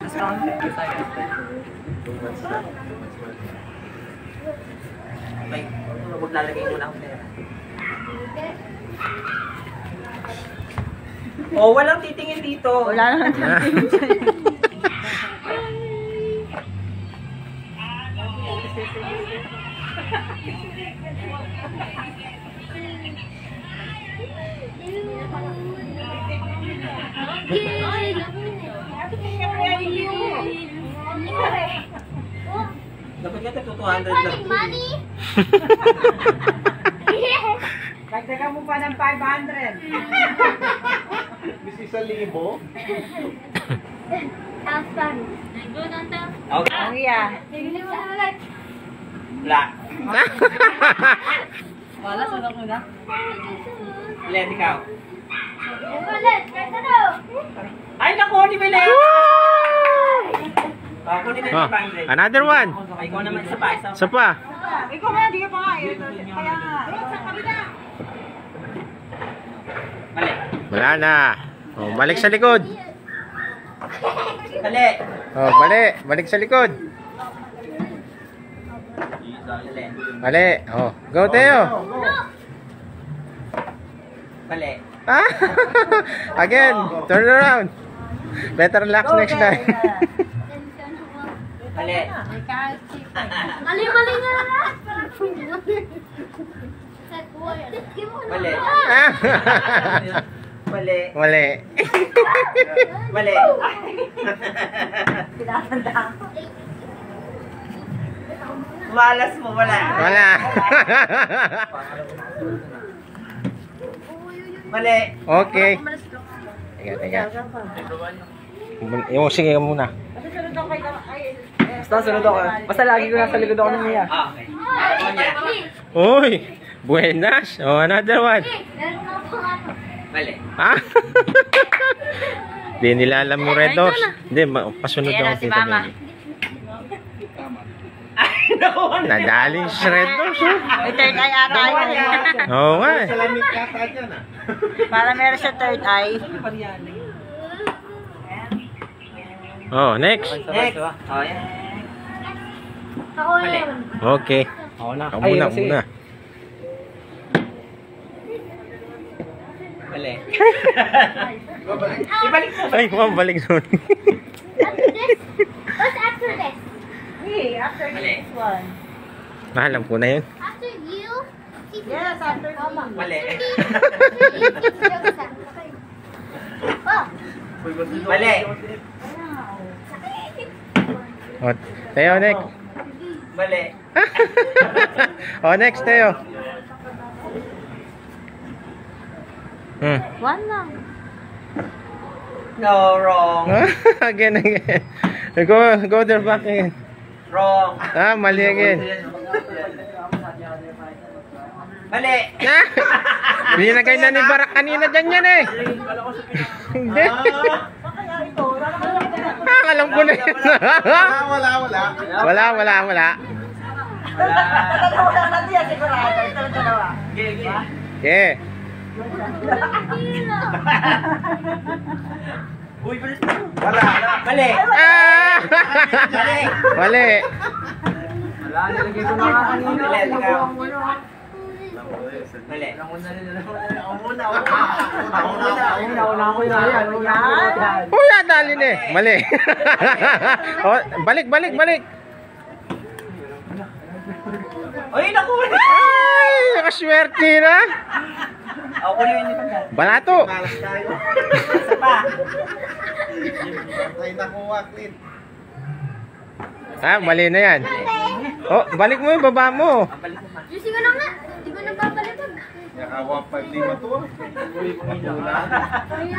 Mas content ko sa akin. May, maglalagay muna akong pera. Oh, walang titingin dito. Wala nang titingin dyan. Dapat nga ito 200 lang. Dagdagan mo pa ng 500. Bis 1,000? Okay. Ang iya. Wala. Wala, sunod mo na. Let ikaw. Ay, naku, ni Belen! Ako ni Belen, Bangre. Another one. Ikaw naman, isa pa. Isa pa. Ikaw ba, hindi ka pa nga. Kaya nga. Mali. Wala na. Oh, balik sa likod. Mali. Oh, balik sa likod. Mali. Mali. Oh, go Teo. Mali. Ah! Again, turn around. Better luck next time. Mali. Mali na lahat. Mali. Ah! Mali. Mali. Mali. Malas mo, wala. Wala. Mali. Okay. Teka. Yung sige muna. Basta sunod ako. Basta lagi ko nasa likod ako ng Mia. Okay. Ako niya. Uy, buenas. Oh, another one. Mali. Ah? Hindi nila alam yung red doors. Hindi, pasunod ako Si kita. Mama. Nadaling si red doors. May third eye ata yun. Oo nga eh. Salamit yata dyan ah. Para meron siya third eye. Oh, next. Next. Oh, yan. Mali. Okay. Ako na. Ako muna. Mali. Ibalik mo. Ay, balik doon. What's after this? Hey, after this one. Alam ko na yun. After you? Yes, after Mama. Mali. Oh. Mali. Oh, Teo, next. Mali. Oh, next, Teo. One lang. No, wrong. Again. Go there back again. Wrong. Ah, mali again. Mali. Binagay na ni Barak kanina dyan yan eh. Hindi. Alam ko na yun. Wala. Dalawa lang natin yan sigurado. Ito ang dalawa. Okay. Uy, bilis mo. Wala. Mali. Ah! Mali. Wala, nilagay ko na nga kanina. Mali. Uy, nadali na eh. Mali. Oh, balik. Uy, naku. Ay, nakaswerte na. Ako na yun yung Balato. isa pa. Ay nakuha, Clint. Ah, mali na yan. Oh, balik mo yung baba mo. Juicy ko na nga. Di ba nagpapalipag? Nakawa 5-5 to.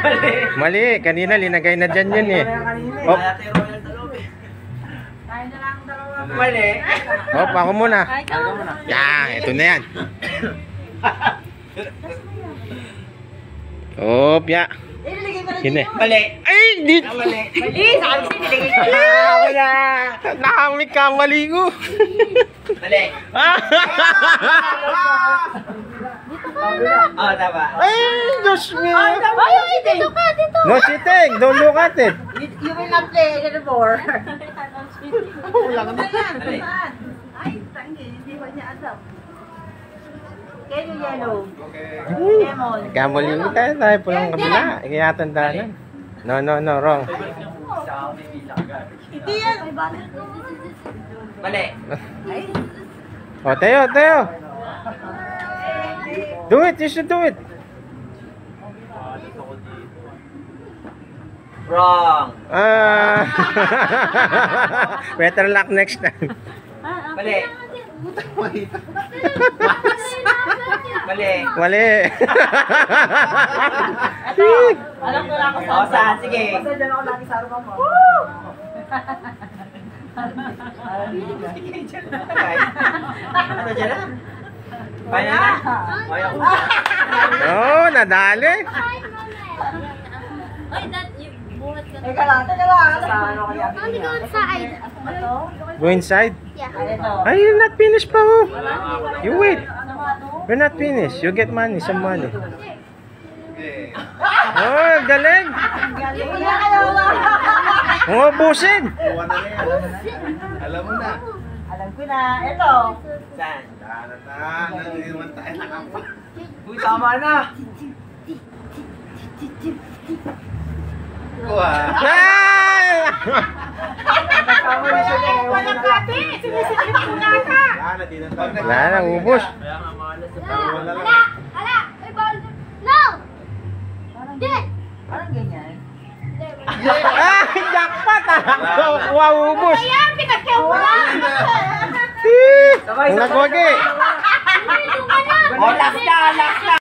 Mali. Mali, kanina linagay na dyan yun eh. Oh, Mali. oh, ako muna. Yan, ito na yan. Oh, ya. Ini. Mali. Ay, di. Mali. Sabi siya, nilagay ko na. Wala. Nakamit ka, mali ko. Mali. Oh, tama. Ay, Diyos mo. Ay, dito ka, dito. No cheating, don't look at it. You will not play anymore. Kulang na. Ay, tangi, hindi ba niya alam? Kaya yung yellow. Okay. Lemon. Gamol yun tayo pulang kabila. Kaya tandaan. No, wrong. Hindi yan. Mali. O, Teo. Do it, you should do it. Wrong. Better luck next time. Mali. Mali. Mali. Ito, alam ko na ako sa O, saan? Sige. Kasi dyan ako lagi sa rumah mo. Ano dyan na? Kaya na? Kaya ko. Oh, nadali. Oy, that you buhat ka na. Teka lang. Sa ano kaya? Only go outside. Ito? Go inside. Yeah. Ito. Ay, you're not finished pa, oh. You wait. Ano nga to? You're not finished. You get money, some money. Okay. Oh, galing. Galing na kayo. Oh, busin. Kuha na yan. Alam mo na. Alam ko na. Ito. Saan? Tana. Hindi naman tayo nakapa. Uy, tama na. Kuha. Ay! Walang kape. Sinisikip ko na ka. Tana, di na tayo. Wala na, ubos. Wala lang. Ala! Ay, ball. No! Hindi! Parang ganyan. Ah, jackpot ah. Wow, ubos. Ayan, pinagkaw mo na. Ang nagwagi. Hindi, doon ka na! O, last na.